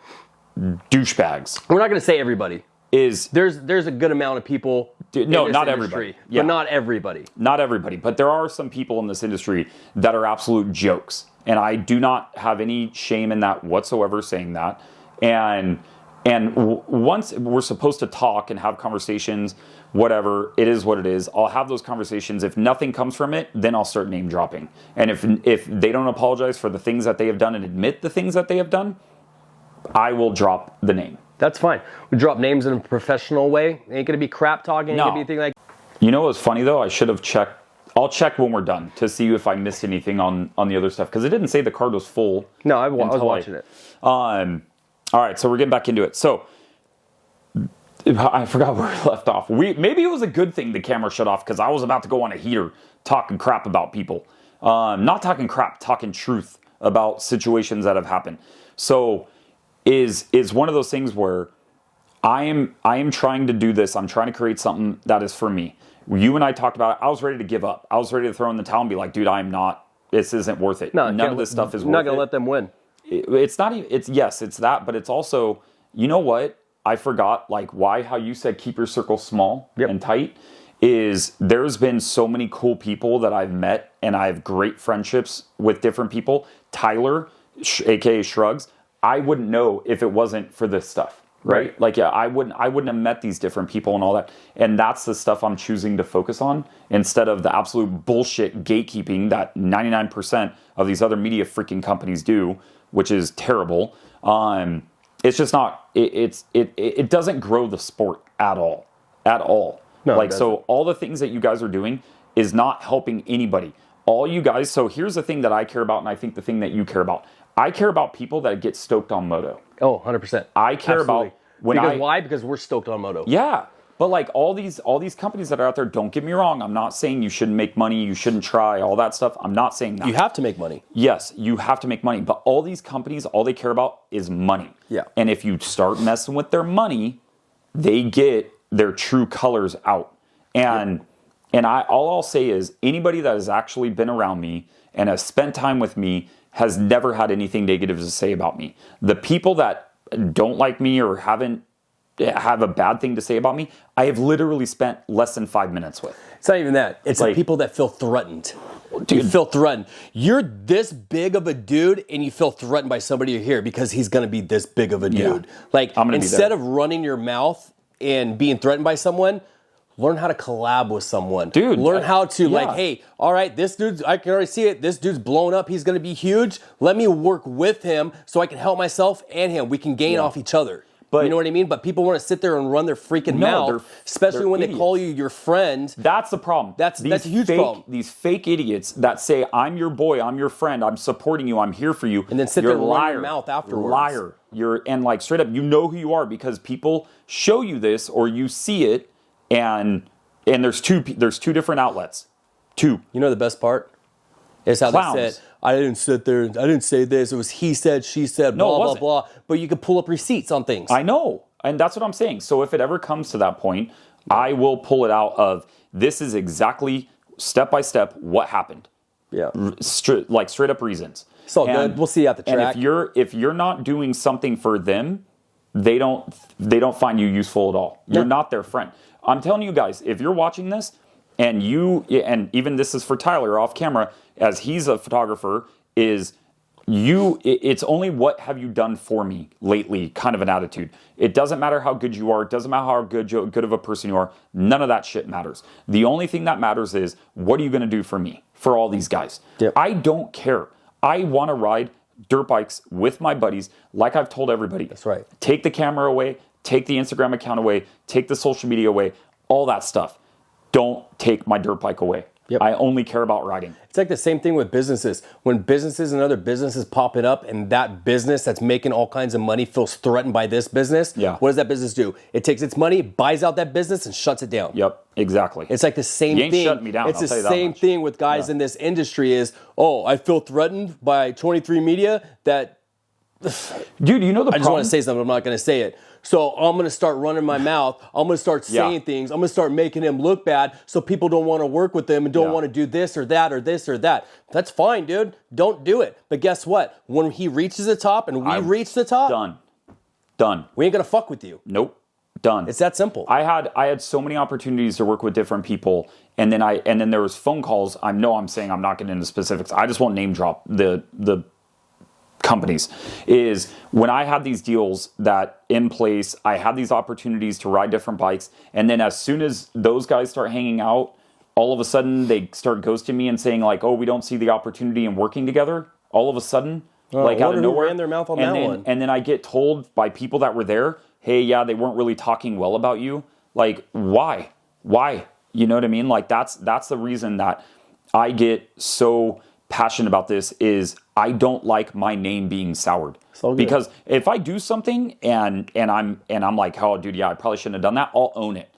douchebags. We're not going to say everybody. There's There's a good amount of people. no, in this not industry, everybody. Yeah. But not everybody. Not everybody, but there are some people in this industry that are absolute jokes. And I do not have any shame in that whatsoever saying that. And once we're supposed to talk and have conversations, whatever, it is what it is. I'll have those conversations. If nothing comes from it, then I'll start name dropping. And if they don't apologize for the things that they have done and admit the things that they have done, I will drop the name. That's fine. We drop names in a professional way. It ain't going to be crap talking. Ain't No. going to be anything like... You know what's funny though? I should have checked. I'll check when we're done to see if I missed anything on the other stuff because it didn't say the card was full. No, I was until watching it. All right, so we're getting back into it. So I forgot where we left off. Maybe it was a good thing the camera shut off because I was about to go on a heater talking crap about people. Not talking crap, talking truth about situations that have happened. So is one of those things where I am trying to do this. I'm trying to create something that is for me. You and I talked about it. I was ready to give up. I was ready to throw in the towel and be like, dude, this isn't worth it. None of this stuff is worth it. Not going to let them win. It's not even, it's that, but it's also, you know what? I forgot how you said keep your circle small and tight is there's been so many cool people that I've met and I have great friendships with different people. Tyler, aka Shrugs, I wouldn't know if it wasn't for this stuff. Right? I wouldn't have met these different people and all that. And that's the stuff I'm choosing to focus on instead of the absolute bullshit gatekeeping that 99% of these other media freaking companies do, which is terrible. It's just not, it doesn't grow the sport at all. At all. No, so all the things that you guys are doing is not helping anybody. All you guys, so here's the thing that I care about and I think the thing that you care about. I care about people that get stoked on moto. Oh, 100%. I care Absolutely. about Why? Because we're stoked on moto. Yeah, But like all these companies that are out there, don't get me wrong. I'm not saying you shouldn't make money, you shouldn't try, all that stuff. I'm not saying that. You have to make money. Yes, you have to make money. But all these companies, all they care about is money. Yeah. And if you start messing with their money, they get their true colors out. And all I'll say is anybody that has actually been around me and has spent time with me has never had anything negative to say about me. The people that don't like me or have a bad thing to say about me, I have literally spent less than 5 minutes with. It's not even that. It's the people that feel threatened. Dude, you feel threatened. You're this big of a dude and you feel threatened by somebody here because he's going to be this big of a dude. Yeah. Like, instead of running your mouth and being threatened by someone, learn how to collab with someone. Dude. Learn how to, like, hey, all right, this dude's, I can already see it. This dude's blown up. He's going to be huge. Let me work with him so I can help myself and him. We can gain off each other. But, you know what I mean? But people want to sit there and run their freaking mouth, especially when they call you your friend. That's the problem. That's a huge problem. These fake idiots that say, I'm your boy, I'm your friend, I'm supporting you, I'm here for you. And then sit there and run your mouth afterwards. Liar. And like straight up, you know who you are because people show you this or you see it and there's two different outlets. Two. You know the best part? Is how Clowns. they said, I didn't sit there, I didn't say this, it was he said, she said, blah, blah, blah. But you could pull up receipts on things. I know. And that's what I'm saying. So if it ever comes to that point, I will pull it out of this is exactly step by step what happened. Yeah. Straight up reasons. It's all good. We'll see you at the track. And if you're not doing something for them, they don't find you useful at all. You're not their friend. I'm telling you guys, if you're watching this and even this is for Tyler off camera, as he's a photographer, it's only what have you done for me lately kind of an attitude. It doesn't matter how good you are. It doesn't matter how good of a person you are. None of that shit matters. The only thing that matters is what are you going to do for me, for all these guys? Yep. I don't care. I want to ride dirt bikes with my buddies like I've told everybody. That's right. Take the camera away. Take the Instagram account away. Take the social media away. All that stuff. Don't take my dirt bike away. Yep. I only care about riding. It's like the same thing with businesses. When businesses and other businesses pop it up and that business that's making all kinds of money feels threatened by this business, what does that business do? It takes its money, buys out that business, and shuts it down. Yep, exactly. It's like the same you ain't thing. Shutting me down, It's I'll the tell you that same much. thing with guys in this industry is, I feel threatened by 23 Media that... Dude, you know the I just want to say something, I'm not going to say it. So I'm going to start running my mouth. I'm going to start saying things. I'm going to start making him look bad so people don't want to work with him and don't want to do this or that or this or that. That's fine, dude. Don't do it. But guess what? When he reaches the top and we reach the top, done. We ain't going to fuck with you. Nope. Done. It's that simple. I had so many opportunities to work with different people, and then there was phone calls. I'm saying I'm not getting into specifics. I just won't name drop the companies. Is when I had these deals that in place, I had these opportunities to ride different bikes, and then as soon as those guys start hanging out, all of a sudden they start ghosting me and saying like, "Oh, we don't see the opportunity in working together." All of a sudden, like out of nowhere, ran their mouth on and that then, one. And then I get told by people that were there, "Hey, yeah, they weren't really talking well about you." Like, why? You know what I mean? Like that's the reason that I get so passionate about this is I don't like my name being soured. Because if I do something and I'm like, "Oh, dude, yeah, I probably shouldn't have done that," I'll own it.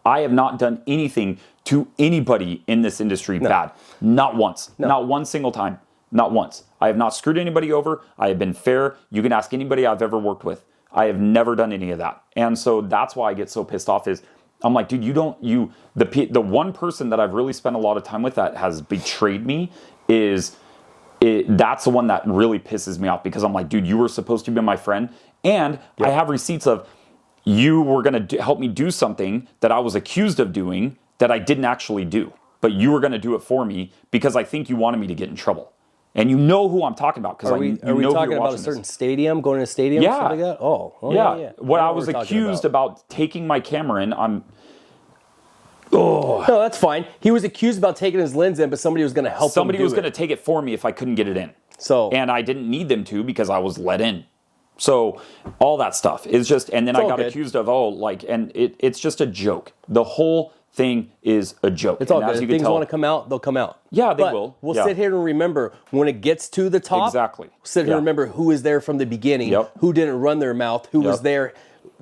I have not done anything to anybody in this industry bad. Not once. Not one single time. Not once. I have not screwed anybody over. I have been fair. You can ask anybody I've ever worked with. I have never done any of that. And so that's why I get so pissed off is I'm like, dude, the one person that I've really spent a lot of time with that has betrayed me that's the one that really pisses me off because I'm like, dude, you were supposed to be my friend. And I have receipts of you were going to help me do something that I was accused of doing that I didn't actually do. But you were going to do it for me because I think you wanted me to get in trouble. And you know who I'm talking about. Are we talking about a certain stadium, going to a stadium? Yeah. Something like that? Oh yeah. What I was accused about taking my camera in, No, that's fine. He was accused about taking his lens in, but somebody was going to help him. Somebody was going to take it for me if I couldn't get it in. And I didn't need them to because I was let in. So all that stuff is just, and then I got accused of, it's just a joke. The whole thing is a joke. It's all good. If things want to come out, they'll come out. Yeah, they will. We'll sit here and remember when it gets to the top. Exactly. Sit here and remember who was there from the beginning, who didn't run their mouth, who was there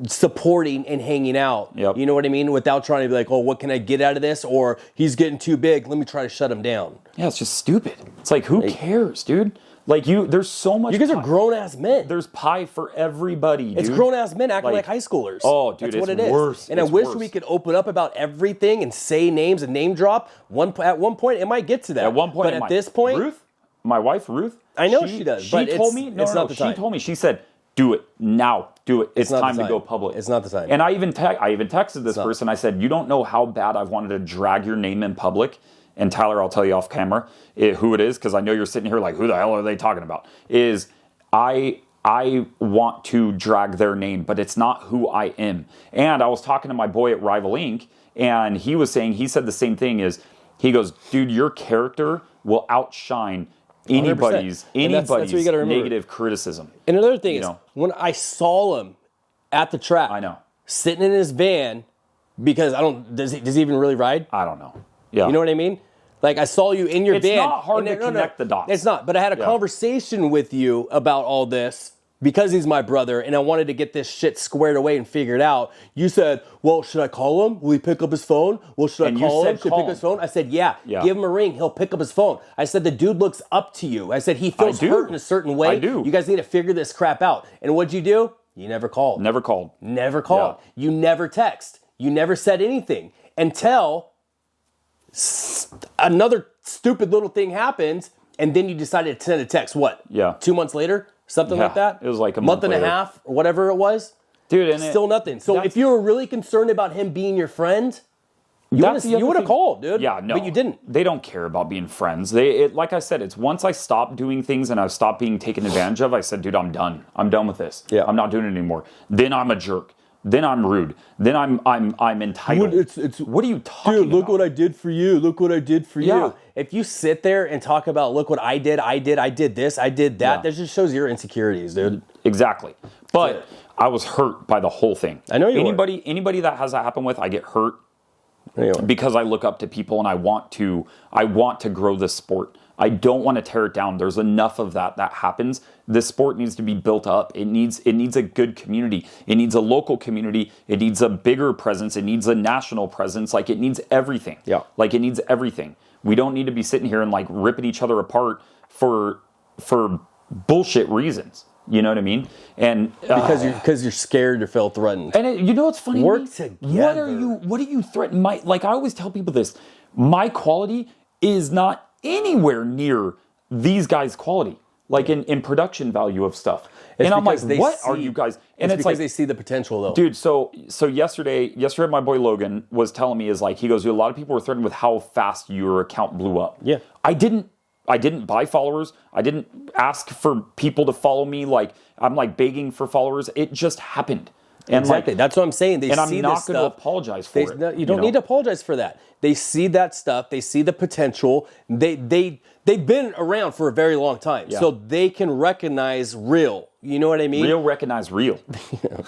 supporting and hanging out. Yep. You know what I mean? Without trying to be like, oh, what can I get out of this? Or he's getting too big. Let me try to shut him down. Yeah, it's just stupid. It's like, who cares, dude? Like there's so much. You guys are grown ass men. There's pie for everybody, dude. It's grown ass men acting like high schoolers. Oh, dude, that's what it's it is. worse. And I wish we could open up about everything and say names and name drop. At one point, it might get to that. At one point, but at this point, Ruth, my wife Ruth, I know she does. She but told me, it's not the time. She told me, she said, "Do it now, do it. It's not the time to time. go public." It's not the time. And I even texted this person. I said, "You don't know how bad I've wanted to drag your name in public." And Tyler, I'll tell you off camera who it is, because I know you're sitting here like, who the hell are they talking about? Is I want to drag their name, but it's not who I am. And I was talking to my boy at Rival Inc., and he said the same thing. He goes, dude, your character will outshine anybody's that's what you gotta remember. negative criticism. And another thing is, when I saw him at the track, I know, sitting in his van, because does he even really ride? I don't know. Yeah, you know what I mean? Like, I saw you in your van. It's not hard to connect the dots. It's not, but I had a conversation with you about all this because he's my brother, and I wanted to get this shit squared away and figured out. You said, well, should I call him? Will he pick up his phone? Well, should I call him? Should he pick up his phone? I said, yeah, give him a ring. He'll pick up his phone. I said, the dude looks up to you. I said, he feels hurt in a certain way. I do. You guys need to figure this crap out. And what'd you do? You never called. Never called. Never called. Yeah. You never text. You never said anything until another stupid little thing happens, and then you decided to send a text. What? Yeah. 2 months later? Something like that? It was like a month and later. a half, or whatever it was. Dude, and still nothing. So if you were really concerned about him being your friend, you would have called, dude. Yeah, no. But you didn't. They don't care about being friends. Like I said, it's once I stopped doing things and I stopped being taken advantage of, I said, dude, I'm done. I'm done with this. Yeah. I'm not doing it anymore. Then I'm a jerk. Then I'm rude. Then I'm entitled. What are you talking about? Dude, look what I did for you. Look what I did for Yeah. you. If you sit there and talk about, look what I did this, I did that, that just shows your insecurities, dude. Exactly. But I was hurt by the whole thing. I know you Anybody that has that happen with, I get hurt Anyway. because I look up to people and I want to grow this sport. I don't want to tear it down. There's enough of that happens. This sport needs to be built up. It needs a good community. It needs a local community. It needs a bigger presence. It needs a national presence. Like, it needs everything. Yeah. Like, it needs everything. We don't need to be sitting here and like ripping each other apart for bullshit reasons. You know what I mean? And Because you're scared or feel threatened. and you know what's funny? Work together. What are you threatening? Like, I always tell people this. My quality is not anywhere near these guys' quality, like in production value of stuff. And I'm like, what are you guys? And it's because like, they see the potential, though. dude, so yesterday my boy Logan was telling me, is like, he goes, a lot of people were threatened with how fast your account blew up. Yeah. I didn't buy followers. I didn't ask for people to follow me. Like, I'm like begging for followers. It just happened. And exactly. That's what I'm saying. They see I'm not this going to stuff. apologize for it. No, you don't need to apologize for that. They see that stuff. They see the potential. They've been around for a very long time, so they can recognize real. You know what I mean? Real recognize real.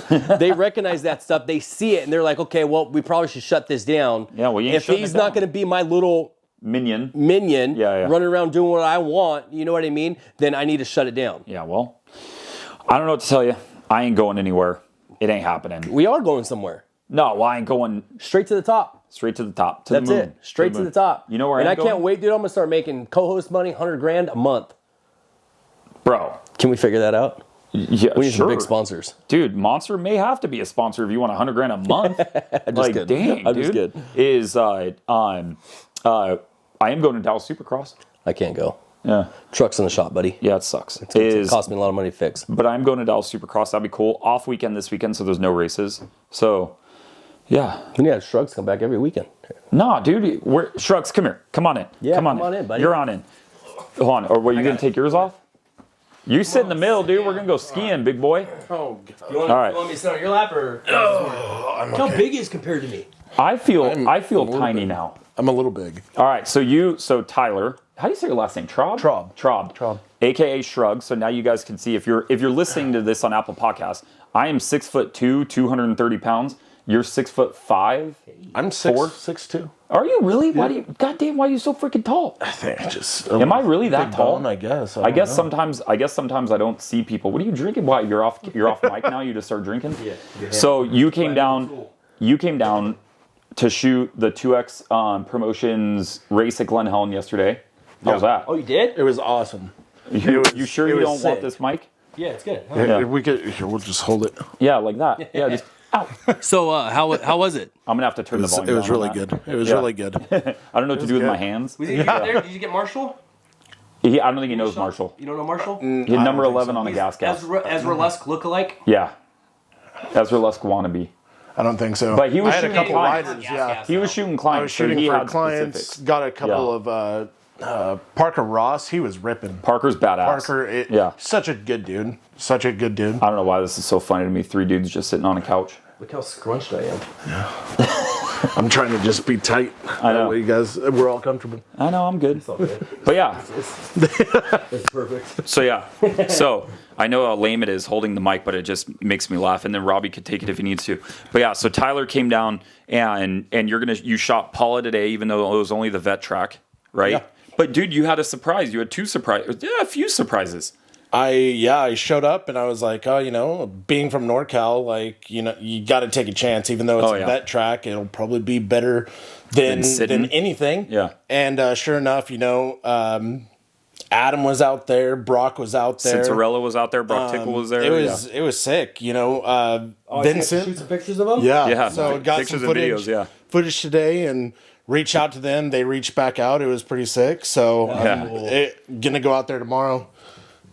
They recognize that stuff. They see it, and they're like, okay, well, we probably should shut this down. Yeah, well, you ain't if shutting he's it not down. going to be my little Minion. running around doing what I want, you know what I mean? Then I need to shut it down. Yeah, well, I don't know what to tell you. I ain't going anywhere. It ain't happening. We are going somewhere. No, well, I ain't going straight to the top. Straight to the top. To That's the moon. it. Straight to the top. You know where and I'm I can't going? wait, dude. I'm gonna start making co-host money, $100,000 a month. Bro. Can we figure that out? Yeah, We need some big sponsors. Dude, Monster may have to be a sponsor if you want $100,000 a month. Like, kidding. dang, I'm dude. just kidding. I am going to Dallas Supercross. I can't go. Yeah. Truck's in the shop, buddy. Yeah, it sucks. It cost me a lot of money to fix. But I'm going to Dallas Supercross. That'd be cool. Off weekend this weekend, so there's no races. So, yeah. Then you have Shrugs come back every weekend. Nah, dude. Shrugs, come here. Come on in. Yeah, come on in, buddy. You're on in. Hold on. Or were you going to take yours off? You sit in the middle, dude. We're going to go skiing, big boy. Oh, God. All right. You want me to sit on your lap or? How big is compared to me? I feel tiny now. I'm a little big. All right, so Tyler, how do you say your last name? Traub. AKA Shrug. So now you guys can see if you're listening to this on Apple Podcasts. I am 6'2", 230 pounds. You're 6'5". I'm 4? 6'2". Are you really? Why do you? Goddamn! Why are you so freaking tall? I think I just. Am I really that tall? Bone, I guess. I guess sometimes I don't see people. What are you drinking? Why you're off mic now? You just start drinking. Yeah. So you came down. You came down to shoot the 2X promotions race at Glen Helen yesterday. How was that? Oh, you did? It was awesome. You sure you don't want sick. this mic? Yeah, it's good. If we could, here, we'll just hold it. Yeah, like that. Yeah, just. Ow. So how was it? I'm gonna have to turn the volume It was down on really that. good. It was really good. I don't know what to do with my hands. Was he there? Did you get Marshall? I don't think he knows Marshall. You don't know Marshall? He had number 11 on a gas gas. Ezra Lusk lookalike? Yeah. Ezra Lusk wannabe. I don't think so. But he was I had a shooting couple clients. riders. Yeah, He was shooting I clients. was shooting so he for had clients. specifics. Got a couple of Parker Ross. He was ripping. Parker's badass. Parker, such a good dude. Such a good dude. I don't know why this is so funny to me. 3 dudes just sitting on a couch. Look how scrunched I am. I'm trying to just be tight. I know. That way you guys, we're all comfortable. I know, I'm good. But yeah. It's perfect. So yeah. So I know how lame it is holding the mic, but it just makes me laugh. And then Robbie could take it if he needs to. But yeah, so Tyler came down and you shot Paula today, even though it was only the vet track, right? Yeah. But dude, you had a surprise. You had 2 surprises. Yeah, a few surprises. I showed up and I was like, being from NorCal, like, you got to take a chance, even though it's a vet track, it'll probably be better than anything. Yeah. And sure enough, Adam was out there, Brock was out there, Cinderella was out there, Brock Tickle was there. It was sick, Vincent. Shoot some pictures of them? Yeah. So got Pictures some and footage, videos, footage today and reach out to them. They reached back out. It was pretty sick. So gonna go out there tomorrow.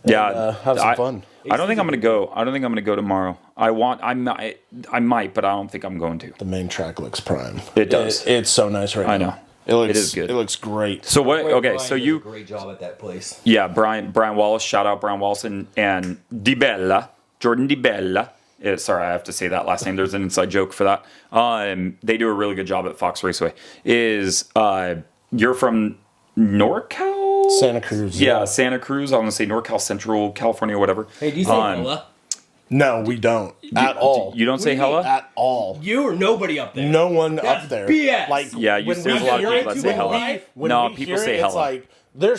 Yeah, have some fun. I don't think I'm gonna go. I don't think I'm gonna go tomorrow. I might, but I don't think I'm going to. The main track looks prime. It does. It's so nice right now. I know. It is good. It looks great. So what? Okay, Brian so did you. a great job at that place. Yeah, Brian Wallace. Shout out Brian Wallace and Di Bella, Jordan Di Bella. Sorry, I have to say that last name. There's an inside joke for that. They do a really good job at Fox Raceway. You're from NorCal? Santa Cruz. Yeah, Santa Cruz. I'm gonna say NorCal, Central California, whatever. Hey, do you say hella? No, we don't at all. You don't say hella At all. You or nobody up there? No one That's up there. BS. Like Yeah, there's a lot of people that say hella. No, people say It's hella. like there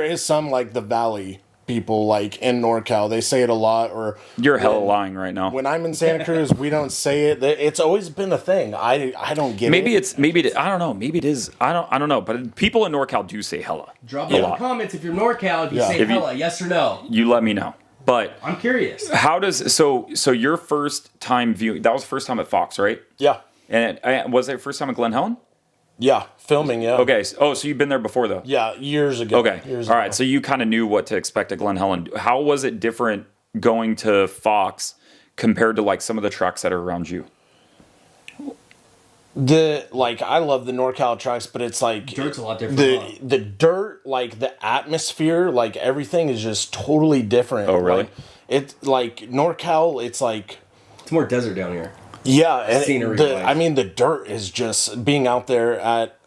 is some like the Valley people like in NorCal. They say it a lot. Or You're hella lying right now. when I'm in Santa Cruz, we don't say it. It's always been a thing. I don't get Maybe it. I don't know. Maybe it is. I don't know. But people in NorCal do say hella. Drop a in the lot. comments if you're NorCal, if you say If you- hella, yes or no. You let me know. But I'm curious. how does so your first time viewing? That was the first time at Fox, right? Yeah. And was it first time at Glen Helen? Yeah. Filming. Yeah. Okay. So you've been there before though. Yeah. Years ago. Okay. Years All ago. right. So you kind of knew what to expect at Glen Helen. How was it different going to Fox compared to like some of the tracks that are around you? I love the NorCal tracks, but it's like Dirt's a lot different. The dirt, like the atmosphere, like everything is just totally different. Oh, really? Like, it's like NorCal. It's like It's more desert down here. yeah, and Scenery-wise. the dirt is just being out there at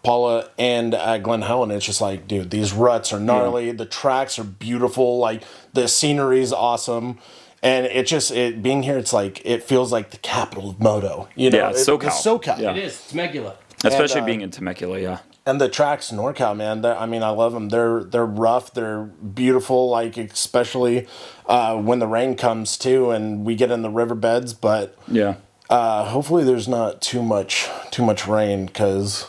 Paula and at Glen Helen. It's just like, dude, these ruts are gnarly. The tracks are beautiful. Like the scenery is awesome. And being here, it's like, it feels like the capital of moto. Yeah, SoCal. It's SoCal. Yeah. It is. Temecula. Especially being in Temecula, yeah. And the tracks in NorCal, man, I love them. They're rough. They're beautiful, like, especially when the rain comes, too, and we get in the riverbeds. But Yeah. hopefully there's not too much rain, because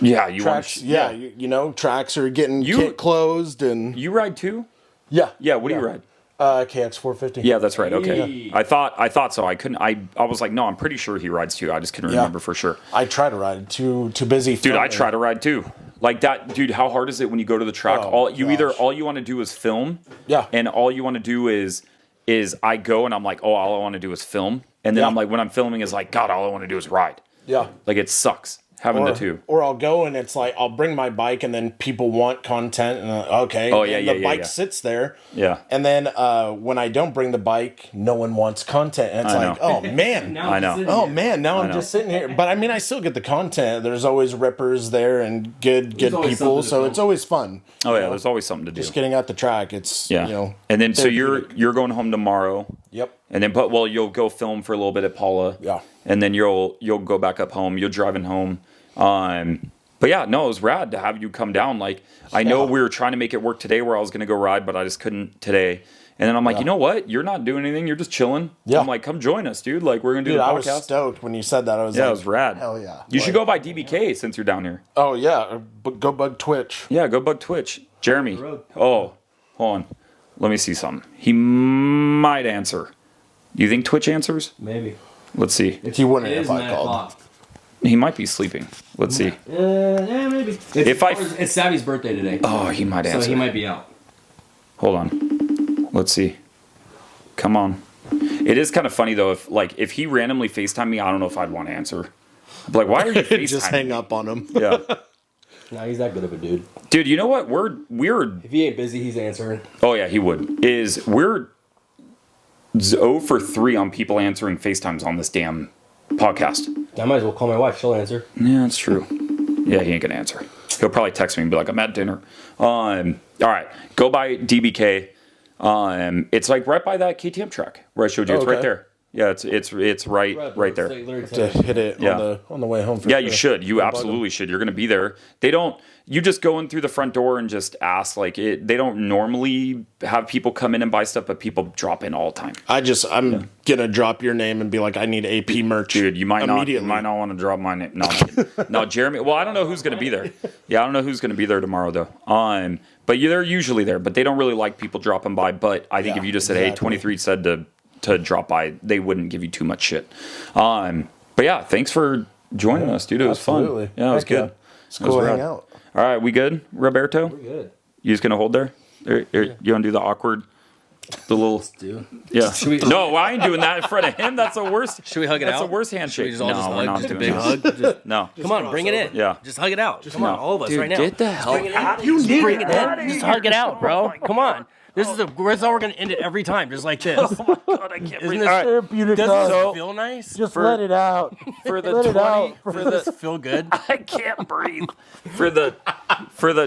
Yeah, you tracks, want tracks are getting closed. And you ride too? Yeah. Yeah, what do you ride? KX 450. Yeah, that's right. Okay. Hey. I thought so. I couldn't I was like, no, I'm pretty sure he rides too. I just couldn't remember for sure. I try to ride. Too busy. Dude, I filming. try to ride too. Like that, dude, how hard is it when you go to the track? Oh, All you gosh. want to do is film. Yeah. And all you want to do is I go and I'm like, oh, all I want to do is film. And then Yeah. I'm like, when I'm filming is like, God, all I want to do is ride. Yeah. Like it sucks having the two. Or I'll go and it's like, I'll bring my bike and then people want content and okay. Oh, yeah, and yeah, the yeah, bike yeah. sits there. Yeah. And then when I don't bring the bike, no one wants content. And it's I like, know. oh man. Now I I'm know. sitting Oh here. man, now I'm know. just sitting here. But I mean, I still get the content. There's always rippers there and good always people. something to So film. it's always fun. Oh yeah, there's always something to do. Just getting out the track. It's, Yeah. And then so therapeutic. you're going home tomorrow. Yep. And then you'll go film for a little bit at Paula. Yeah. And then you'll go back up home. You're driving home. But yeah, no, it was rad to have you come down. Like, I know we were trying to make it work today where I was going to go ride, but I just couldn't today. And then I'm like, you know what? You're not doing anything. You're just chilling. Yeah. I'm like, come join us, dude. Like, we're going to do the podcast. I was stoked when you said that. I was like, it was rad. Hell yeah. You should go by DBK since you're down here. Oh, yeah. Go bug Twitch. Yeah, go bug Twitch. Jeremy. Oh, hold on. Let me see something. He might answer. Do you think Twitch answers? Maybe. Let's see. He wouldn't if I called. He might be sleeping. Let's see. Yeah, maybe. It's Savvy's birthday today. Oh, he might answer. So he might be out. Hold on. Let's see. Come on. It is kind of funny though. If he randomly FaceTime me, I don't know if I'd want to answer. I'd be like, why are you FaceTiming? Just hang up on him. Yeah. No, he's that good of a dude. Dude, you know what? We're. If he ain't busy, he's answering. Oh yeah, he would. We're 0 for 3 on people answering FaceTimes on this damn podcast. I might as well call my wife. She'll answer. Yeah, that's true. Yeah, he ain't gonna answer. He'll probably text me and be like, I'm at dinner. All right. Go by DBK. It's like right by that KTM track where I showed you. It's right there. Yeah, it's right there. To hit it on the way home. Yeah, you should. You absolutely should. You're going to be there. You just go in through the front door and just ask. Like they don't normally have people come in and buy stuff, but people drop in all the time. I'm gonna drop your name and be like, I need AP merch. Dude, you might not want to drop my name. No, Jeremy. Well, I don't know who's going to be there. Yeah, I don't know who's going to be there tomorrow though. But they're usually there, but they don't really like people dropping by. But I think if you just said, hey, 23 said to drop by, they wouldn't give you too much shit. But yeah, thanks for joining us, dude. It was fun. Yeah, it was good. It's cool to hang out. All right, we good, Roberto? We're good. You just gonna hold there? You want to do the awkward, the little? Let's do. Yeah. No, I ain't doing that in front of him. That's the worst. Should we hug it That's out? the worst handshake. Should we just all we're just not doing big that. hug? No. Come on, bring it in. Yeah. Just hug it out. Come on, all of us Dude, right now. get the hell out of Just bring it in. Just hug it out, bro. Come on. This is how we're gonna end it every time, just like this. Oh my god, I can't breathe. Isn't All this, does it feel nice? Just let it out. For the 20, Does it feel good? I can't breathe. For the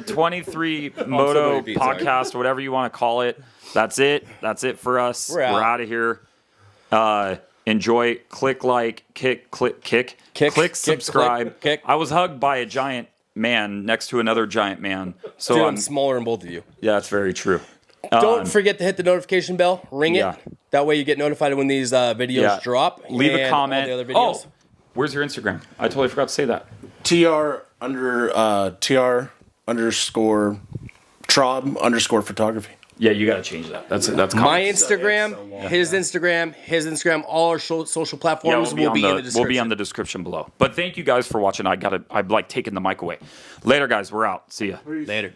23 Moto podcast, whatever you want to call it. That's it. That's it for us. We're out of here. Enjoy. Click like. Click subscribe. Kick. I was hugged by a giant man next to another giant man. So Dude, I'm smaller than both of you. Yeah, that's very true. Don't forget to hit the notification bell. Ring it. That way you get notified when these videos drop. Leave a comment. All the other videos. Oh, where's your Instagram? I totally forgot to say that. TR_Trob_photography. Yeah, you got to change that. That's my Instagram, his Instagram, all our social platforms will be in the description. Will be on the description below. But thank you guys for watching. I like taking the mic away. Later, guys. We're out. See ya. Later.